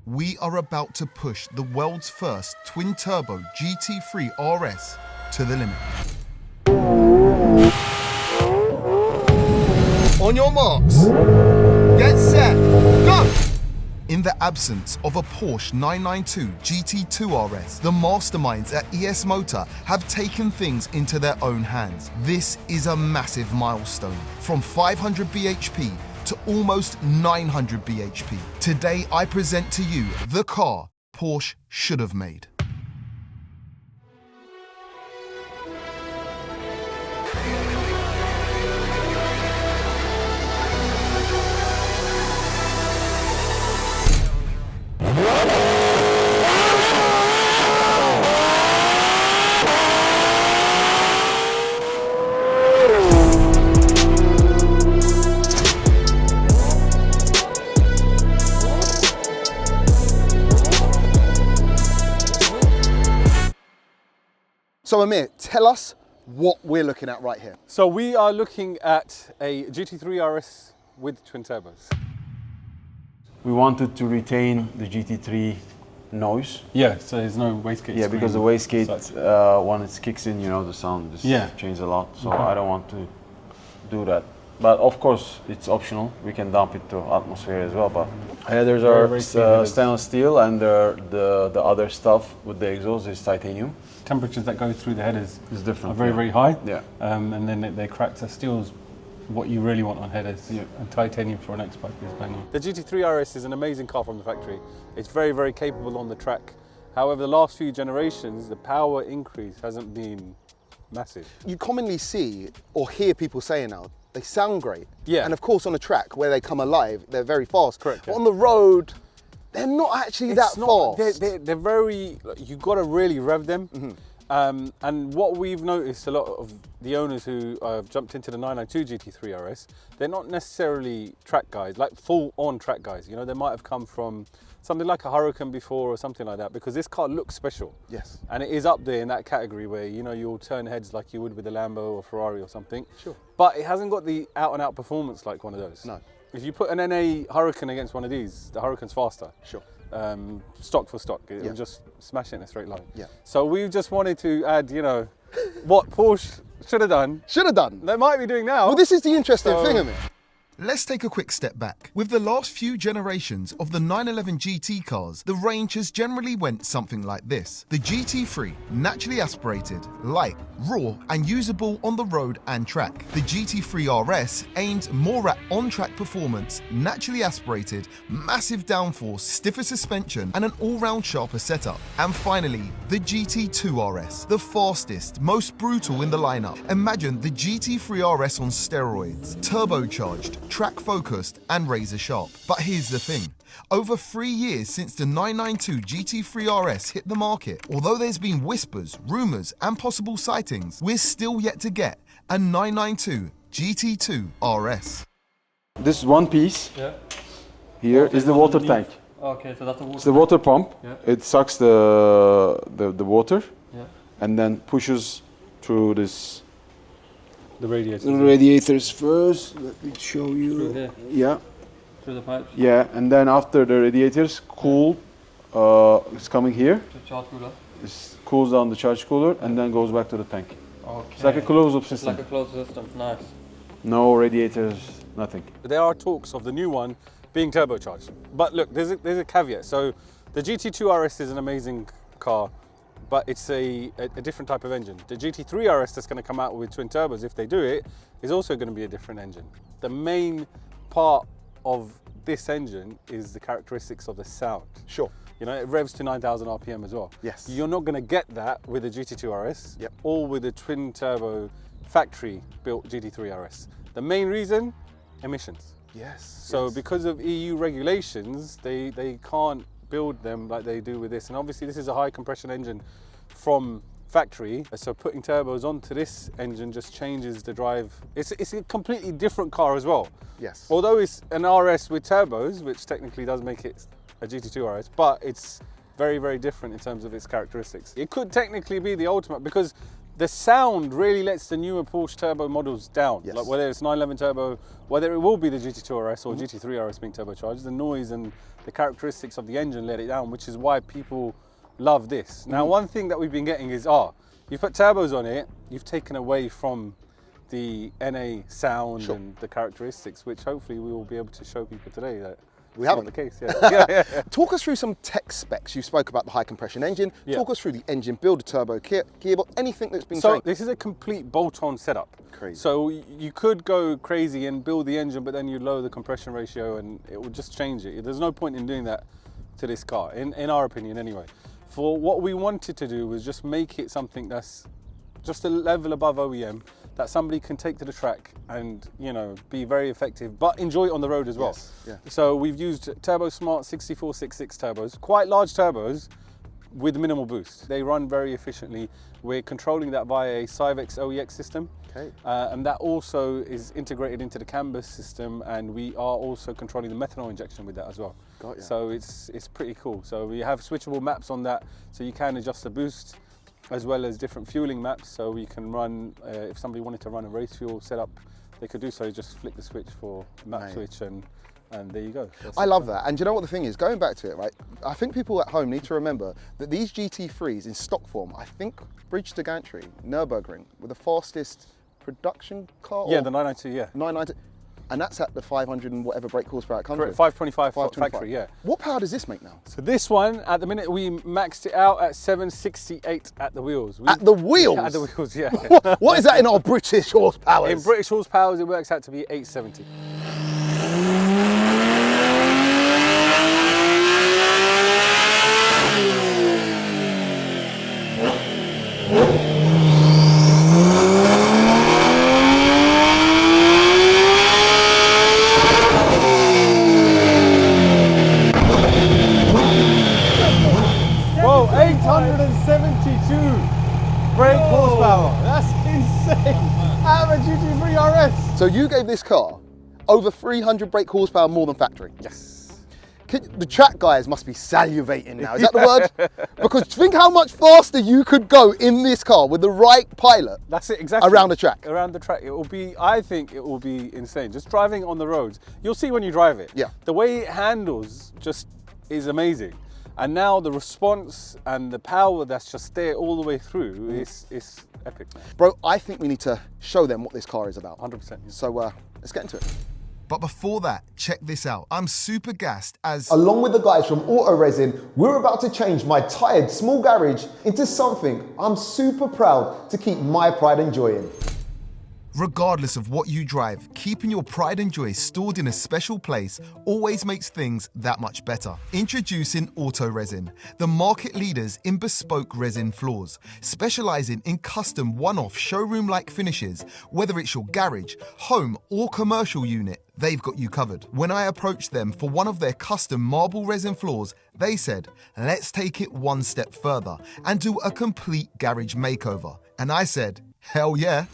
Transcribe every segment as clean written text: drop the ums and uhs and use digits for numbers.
we are about to push the world's first twin-turbo GT3 RS to the limit. On your marks, get set, go! In the absence of a Porsche 992 GT2 RS, the masterminds at ES Motor have taken things into their own hands. This is a massive milestone, from 500 bhp to almost 900 bhp. Today I present to you the car Porsche should have made. So Amir, tell us what we're looking at right here. So we are looking at a GT3 RS with twin turbos. We wanted to retain the GT3 noise. Yeah, so there's no wastegate. Yeah, because the wastegate, when it kicks in, you know, the sound just changes a lot. So I don't want to do that. But of course, it's optional. We can dump it to atmosphere as well. But headers are stainless steel, and the other stuff with the exhaust is titanium. Temperatures that go through the headers is different. Are very, very high. Yeah. And then they crack. So steel's what you really want on headers. Yeah. And titanium for an X-Bike is banging. The GT3 RS is an amazing car from the factory. It's very, very capable on the track. However, the last few generations, the power increase hasn't been massive. You commonly see or hear people saying now, they sound great. Yeah. And of course on a track where they come alive, they're very fast. Correct. But on the road, they're not actually that fast. They're very, you've got to really rev them. Mm-hmm. And what we've noticed, a lot of the owners who have jumped into the 992 GT3 RS, they're not necessarily track guys, like full-on track guys. You know, they might have come from something like a Hurricane before or something like that, because this car looks special. Yes. And it is up there in that category where, you know, you'll turn heads like you would with a Lambo or Ferrari or something. Sure. But it hasn't got the out-and-out performance like one of those. No. If you put an NA Hurricane against one of these, the Hurricane's faster. Sure. Stock for stock, it will just smash it in a straight line. Yeah. So we just wanted to add, you know, what Porsche should have done. Should have done. They might be doing now. Well, this is the interesting thing, Amir. Let's take a quick step back. With the last few generations of the 911 GT cars, the range has generally went something like this. The GT3, naturally aspirated, light, raw, and usable on the road and track. The GT3 RS aimed more at on-track performance, naturally aspirated, massive downforce, stiffer suspension, and an all-round sharper setup. And finally, the GT2 RS, the fastest, most brutal in the lineup. Imagine the GT3 RS on steroids, turbocharged, track-focused, and razor-sharp. But here's the thing. Over 3 years since the 992 GT3 RS hit the market, although there's been whispers, rumours, and possible sightings, we're still yet to get a 992 GT2 RS. This one piece here is the water tank. Okay, so that's It's the water pump. Yeah. It sucks the water and then pushes through this. The radiators. The radiators first. Let me show you. Through here. Yeah. Through the pipes. Yeah, and then after the radiators cool, it's coming here. The charge cooler. It cools down the charge cooler and then goes back to the tank. Okay. It's like a closed-up system. Like a closed system. Nice. No radiators, nothing. There are talks of the new one being turbocharged, but look, there's a caveat. So the GT2 RS is an amazing car, but it's a different type of engine. The GT3 RS that's going to come out with twin turbos, if they do it, is also going to be a different engine. The main part of this engine is the characteristics of the sound. Sure. You know, it revs to 9,000 RPM as well. Yes. You're not going to get that with a GT2 RS or with a twin turbo factory built GT3 RS. The main reason, emissions. Yes. So because of EU regulations, they can't build them like they do with this. And obviously this is a high compression engine from factory. So putting turbos onto this engine just changes the drive. It's a completely different car as well. Yes. Although it's an RS with turbos, which technically does make it a GT2 RS, but it's very, very different in terms of its characteristics. It could technically be the ultimate because the sound really lets the newer Porsche turbo models down. Yes. Like whether it's 911 turbo, whether it will be the GT2 RS or GT3 RS being turbocharged, the noise and the characteristics of the engine let it down, which is why people love this. Now, one thing that we've been getting is, you put turbos on it, you've taken away from the NA sound and the characteristics, which hopefully we will be able to show people today that We haven't. the case. Yeah. Talk us through some tech specs. You spoke about the high compression engine. Yeah. Talk us through the engine build, the turbo gearbox, anything that's been So changed. this is a complete bolt-on setup. Crazy. So you could go crazy and build the engine, but then you lower the compression ratio and it will just change it. There's no point in doing that to this car, in our opinion anyway. For what we wanted to do was just make it something that's just a level above OEM, that somebody can take to the track and, you know, be very effective, but enjoy it on the road as well. Yes, yeah. So we've used Turbo Smart 6466 turbos, quite large turbos with minimal boost. They run very efficiently. We're controlling that via a Cyvex OEX system. Okay. And that also is integrated into the Canvas system, and we are also controlling the methanol injection with that as well. Got ya. So it's pretty cool. So we have switchable maps on that, so you can adjust the boost, as well as different fueling maps, so we can run, if somebody wanted to run a race fuel setup, they could do so, just flick the switch for map switch and there you go. I love that. And you know what the thing is, going back to it, right? I think people at home need to remember that these GT3s in stock form, I think Bridge to Gantry, Nürburgring, were the fastest production car. Yeah, or the 992, yeah. 990, and that's at the 500 and whatever brake horsepower it comes with. 525 525. factory, yeah. What power does this make now? So this one, at the minute, we maxed it out at 768 at the wheels. At the wheels? At the wheels, yeah. What is that in our British horsepower? In British horsepower, it works out to be 870. Whoa, 872 brake horsepower. That's insane. Out of a GT3 RS. So you gave this car over 300 brake horsepower more than factory. Yes. The track guys must be salivating now. Is that the word? Because think how much faster you could go in this car with the right pilot. That's it, exactly. Around the track. Around the track. It will be, I think it will be insane. Just driving on the roads. You'll see when you drive it. Yeah. The way it handles just is amazing. And now the response and the power that's just there all the way through is epic, man. Bro, I think we need to show them what this car is about. 100%. Yeah. So let's get into it. But before that, check this out. I'm super gassed as Along with the guys from AutoResin, we're about to change my tired small garage into something I'm super proud to keep my pride and joy in. regardless of what you drive, keeping your pride and joy stored in a special place always makes things that much better. Introducing AutoResin, the market leaders in bespoke resin floors, specializing in custom one-off showroom-like finishes. Whether it's your garage, home, or commercial unit, they've got you covered. When I approached them for one of their custom marble resin floors, they said, let's take it one step further and do a complete garage makeover. And I said, hell yeah.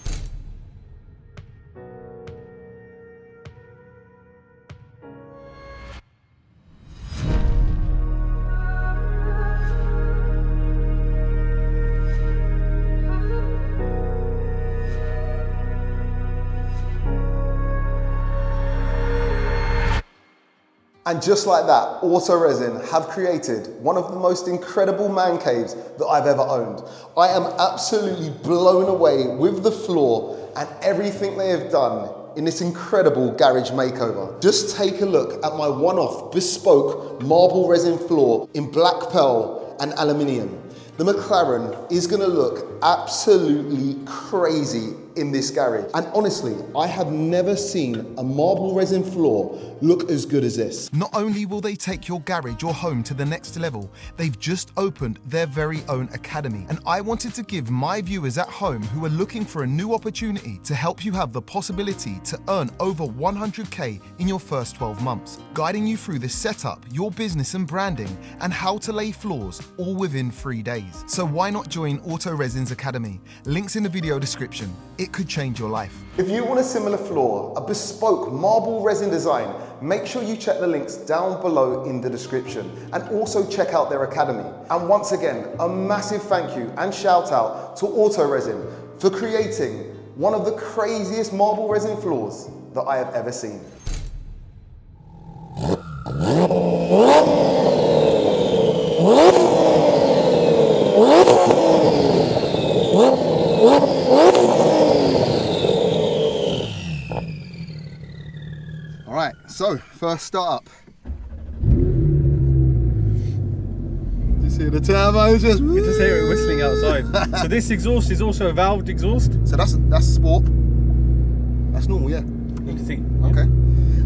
And just like that, AutoResin have created one of the most incredible man caves that I've ever owned. I am absolutely blown away with the floor and everything they have done in this incredible garage makeover. Just take a look at my one-off bespoke marble resin floor in black pearl and aluminium. The McLaren is gonna look absolutely crazy in this garage. And honestly, I have never seen a marble resin floor look as good as this. Not only will they take your garage or home to the next level, they've just opened their very own academy. And I wanted to give my viewers at home who are looking for a new opportunity to help you have the possibility to earn over 100K in your first 12 months, guiding you through the setup, your business and branding, and how to lay floors all within 3 days. So why not join AutoResin's Academy? Links in the video description. It could change your life. If you want a similar floor, a bespoke marble resin design make sure you check the links down below in the description and also check out their academy. And once again, a massive thank you and shout out to AutoResin for creating one of the craziest marble resin floors that I have ever seen. All right, so first start up. Just hear the turbos just. You just hear it whistling outside. So this exhaust is also a valved exhaust. So that's sport. That's normal, yeah. You can see. Okay.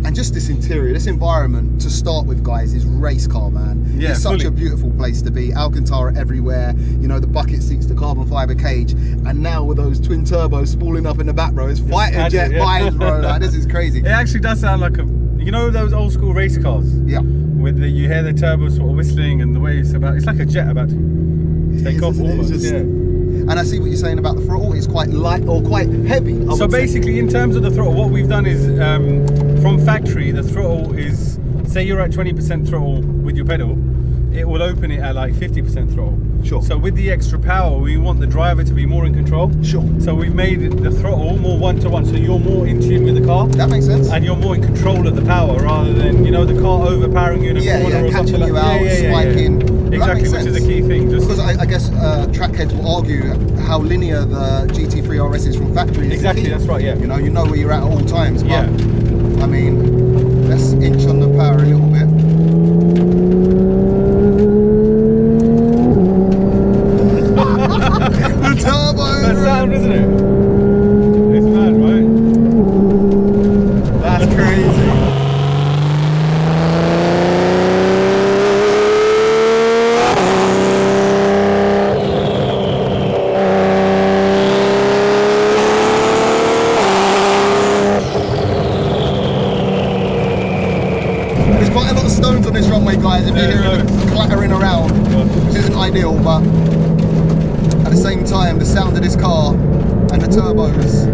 And just this interior, this environment to start with, guys, is race car, man. Yeah, it's such a beautiful place to be. Alcantara everywhere, you know, the bucket seats, the carbon fiber cage, and now with those twin turbos spooling up in the back row, it's fighter jet vibes, bro. Like, this is crazy. It actually does sound like a, you know, those old school race cars. Yeah. With the, you hear the turbo sort of whistling and the way it's like a jet about to take off almost. Yeah. And I see what you're saying about the throttle. It's quite light or quite heavy. So basically, in terms of the throttle, what we've done is from factory, the throttle is, say you're at 20% throttle with your pedal, it will open it at like 50% throttle. Sure. So with the extra power, we want the driver to be more in control. Sure. So we've made the throttle more one-to-one, so you're more in tune with the car. That makes sense. And you're more in control of the power rather than, you know, the car overpowering you in a corner or catching something you like out, spiking. Exactly, which is the key thing. Just because I guess track heads will argue how linear the GT3 RS is from factory. Exactly, that's right, yeah. You know where you're at all times. But, yeah. I mean, let's inch on the power a little bit. The turbo! That sound, isn't it? It's mad, right? That's crazy. There's quite a lot of stones on this runway, guys, if you're hearing them clattering around, which isn't ideal, but at the same time, the sound of this car and the turbos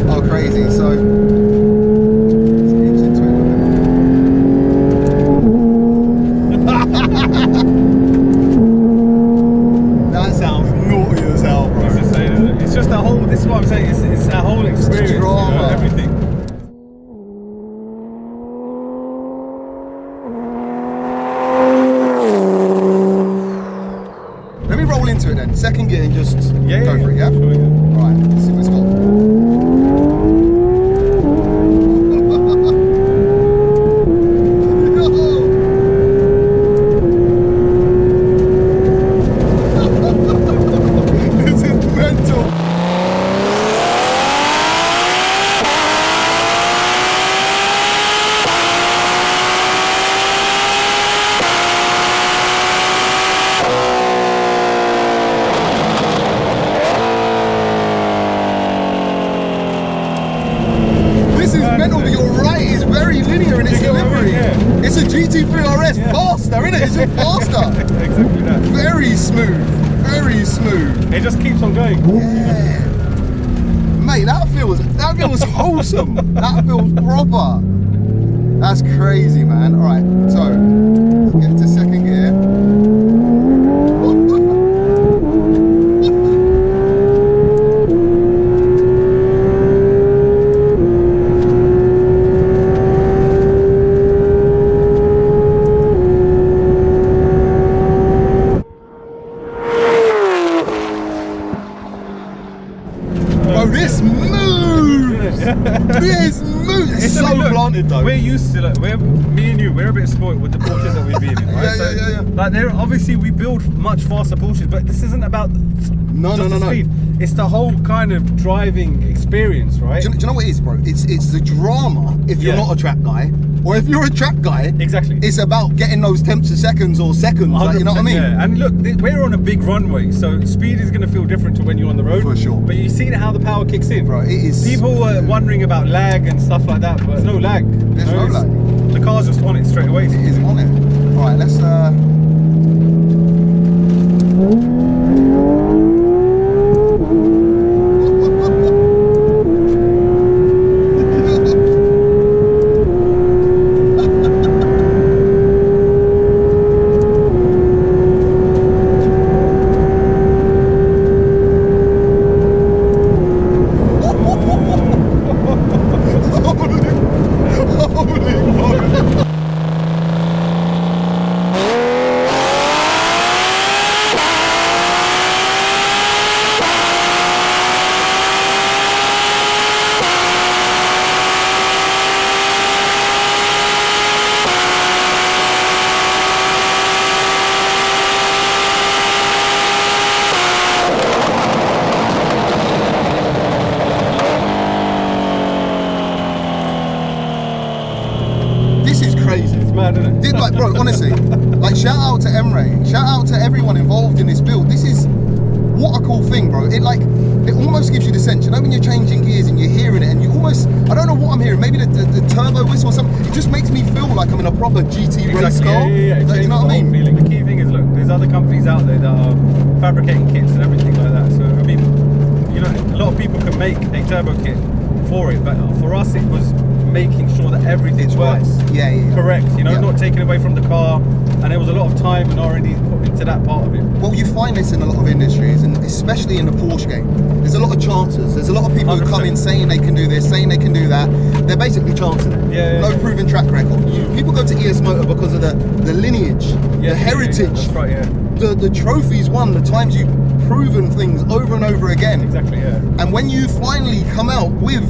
are crazy, so let's inch into it a bit. That sounds naughty as hell, bro. It's insane, isn't it? It's just a whole, this is what I'm saying, it's a whole experience. It's drama. You know, everything. Let me roll into it then. Second gear and just go for it, yeah? Sure, yeah. Alright, let's see what it's got. This is mental. But you're right, it's very linear in its delivery. It's a GT3 RS faster, isn't it? It's just faster. Exactly that. Very smooth, very smooth. It just keeps on going. Yeah. Mate, that feels wholesome. That feels proper. That's crazy, man. Alright, so let's get to second gear. This moves! This moves! It's so planted though. We're used to, like, me and you, we're a bit spoiled with the Porsches that we've been in, right? Yeah. Like, obviously we build much faster Porsches, but this isn't about No. speed. It's the whole kind of driving experience, right? Do you know what it is, bro? It's the drama if you're not a track guy, or if you're a track guy. Exactly. It's about getting those tenths of seconds or seconds, like, you know what I mean? Yeah. And look, we're on a big runway, so speed is going to feel different to when you're on the road. For sure. But you see how the power kicks in. Bro, it is. People were wondering about lag and stuff like that, but there's no lag. There's no lag. The car's just on it straight away. It is on it. All right, let's. did, like, bro, honestly, like, shout out to Emre, shout out to everyone involved in this build. This is, what a cool thing, bro. It almost gives you the sense, you know, when you're changing gears and you're hearing it and you almost, I don't know what I'm hearing, maybe the turbo whistle or something, it just makes me feel like I'm in a proper GT race car. Yeah. Like, you know what I mean? Feeling. The key thing is, look, there's other companies out there that are fabricating kits and everything like that. So, I mean, you know, a lot of people can make a turbo kit for it, but for us it was making sure that everything works correct, you know, not taken away from the car, and there was a lot of time and R&D put into that part of it. Well, you find this in a lot of industries, and especially in the Porsche game. There's a lot of chances. There's a lot of people 100%. Who come in saying they can do this, saying they can do that. They're basically chancing it. No proven track record. People go to ES Motor because of the lineage, the heritage, that's right, the trophies won, the times you've proven things over and over again. Exactly, And when you finally come out with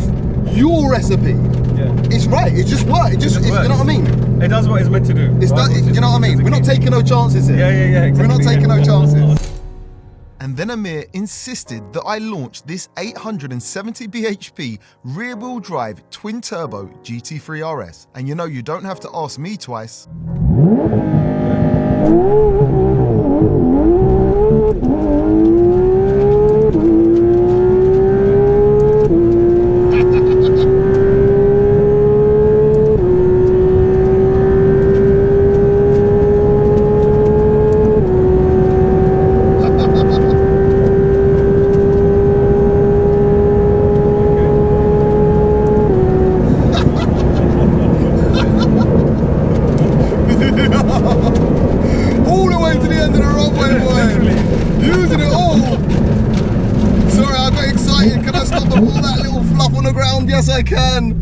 your recipe, it's right. It just works. It just, you know what I mean? It does what it's meant to do. You know what I mean? We're not taking no chances here. Exactly, we're not taking no chances. And then Amir insisted that I launch this 870 bhp rear-wheel drive twin-turbo GT3 RS. And you know, you don't have to ask me twice. Yes, I can.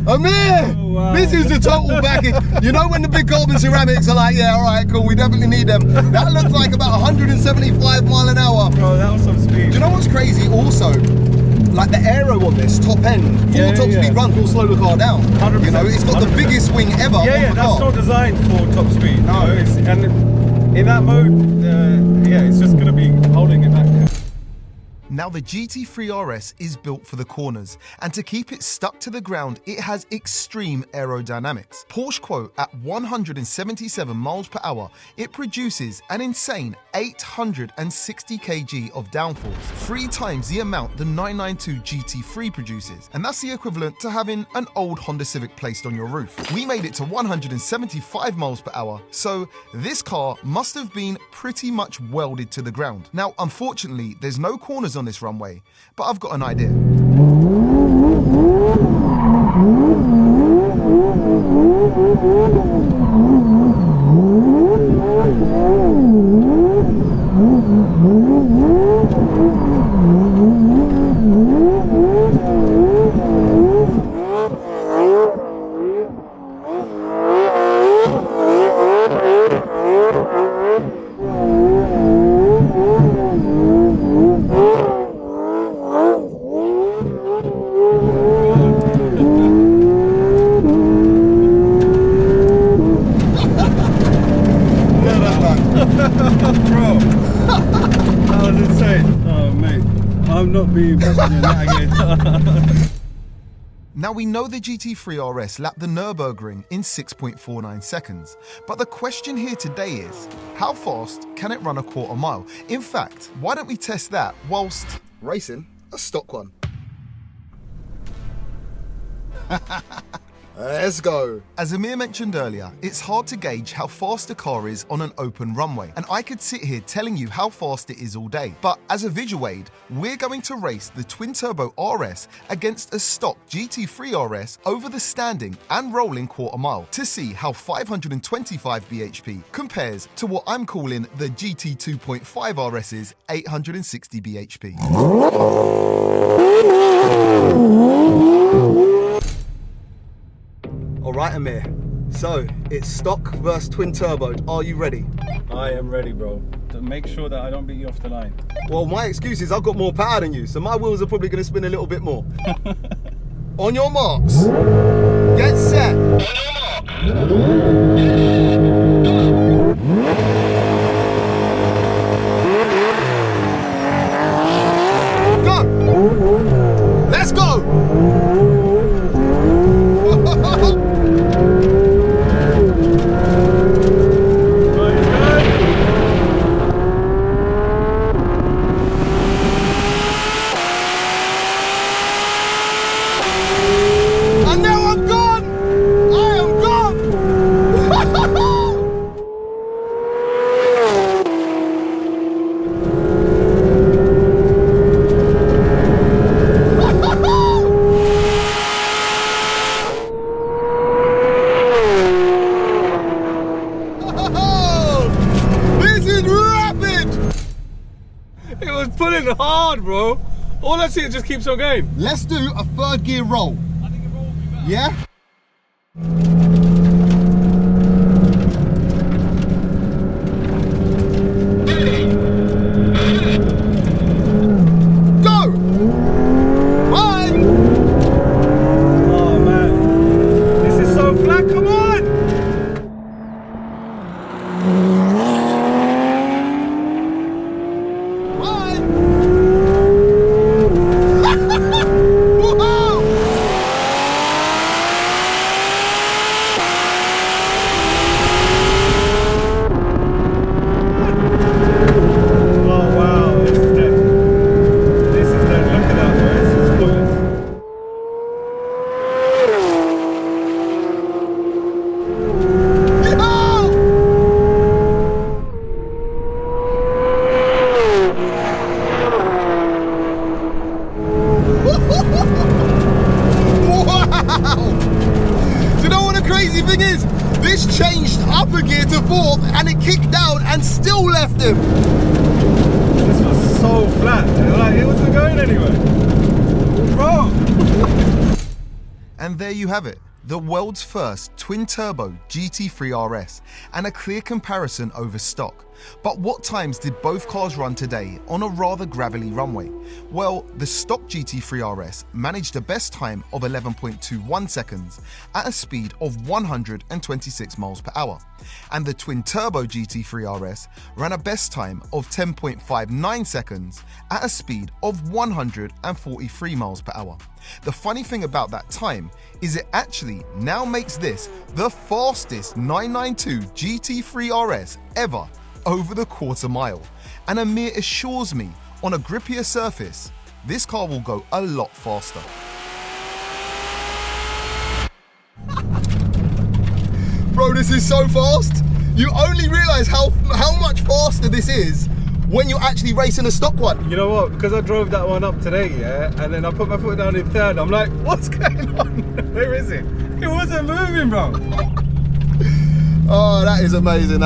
Amir, this is the total package. You know when the big carbon ceramics are like, yeah, all right, cool, we definitely need them. That looks like about 175 mile an hour. Bro, that was some speed. Do you know what's crazy also? Like the aero on this top end, full top speed runs will slow the car down. 100%. You know, it's got the biggest swing ever on the car. That's not designed for top speed. No. You know, and in that mode, it's just going to be holding it back. Now the GT3 RS is built for the corners, and to keep it stuck to the ground, it has extreme aerodynamics. Porsche quote, at 177 miles per hour, it produces an insane 860 kg of downforce, 3 times the amount the 992 GT3 produces, and that's the equivalent to having an old Honda Civic placed on your roof. We made it to 175 miles per hour, so this car must have been pretty much welded to the ground. Now, unfortunately, there's no corners on this runway, but I've got an idea. Now we know the GT3 RS lapped the Nürburgring in 6.49 seconds, but the question here today is, how fast can it run a quarter mile? In fact, why don't we test that whilst racing a stock one? Let's go. As Amir mentioned earlier, it's hard to gauge how fast a car is on an open runway, and I could sit here telling you how fast it is all day. But as a visual aid, we're going to race the twin-turbo RS against a stock GT3 RS over the standing and rolling quarter mile to see how 525 bhp compares to what I'm calling the GT2 RS's 860 bhp. All right, Amir. So, it's stock versus twin-turboed. Are you ready? I am ready, bro. To make sure that I don't beat you off the line. Well, my excuse is I've got more power than you, so my wheels are probably going to spin a little bit more. On your marks. Get set. Go. Let's go. This is rapid! It was pulling hard, bro. All I see is just keeps on going. Let's do a third gear roll. I think a roll would be better. Yeah? Go! Bye! Oh man, this is so flat. Come on! Bye! Whoa! Oh wow, this is dead. This is dead. Look at that, bro. This is pointless. Wow! Do you know what the crazy thing is? This changed upper gear to fourth and it kicked down and still left him. This was so flat. Like, it wasn't going anywhere. Bro! And there you have it, the world's first twin-turbo GT3 RS, and a clear comparison over stock. But what times did both cars run today on a rather gravelly runway? Well, the stock GT3 RS managed a best time of 11.21 seconds at a speed of 126 miles per hour, and the twin-turbo GT3 RS ran a best time of 10.59 seconds at a speed of 143 miles per hour. The funny thing about that time is it actually now makes this the fastest 992 GT3 RS ever over the quarter mile, and Amir assures me on a grippier surface this car will go a lot faster. Bro, this is so fast. You only realize how much faster this is when you're actually racing a stock one. You know what? Because I drove that one up today, yeah, and then I put my foot down in third. I'm like, what's going on? Where is it? It wasn't moving, bro. Oh, that is amazing,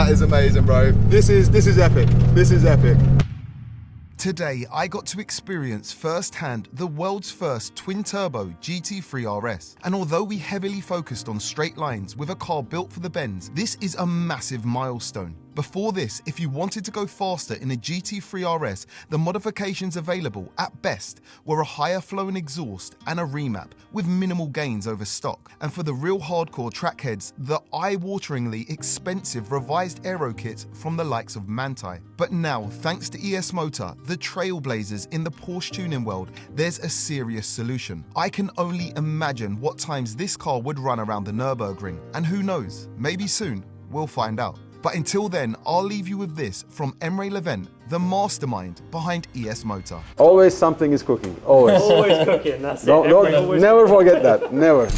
bro. This is epic. This is epic. Today, I got to experience firsthand the world's first twin-turbo GT3 RS. And although we heavily focused on straight lines with a car built for the bends, this is a massive milestone. Before this, if you wanted to go faster in a GT3 RS, the modifications available at best were a higher flowing exhaust and a remap with minimal gains over stock. And for the real hardcore trackheads, the eye-wateringly expensive revised aero kit from the likes of Manthey. But now, thanks to ES Motor, the trailblazers in the Porsche tuning world, there's a serious solution. I can only imagine what times this car would run around the Nürburgring, and who knows, maybe soon we'll find out. But until then, I'll leave you with this from Emre Levent, the mastermind behind ES Motor. Always something is cooking, always. Always cooking, that's it. Never forget that, never.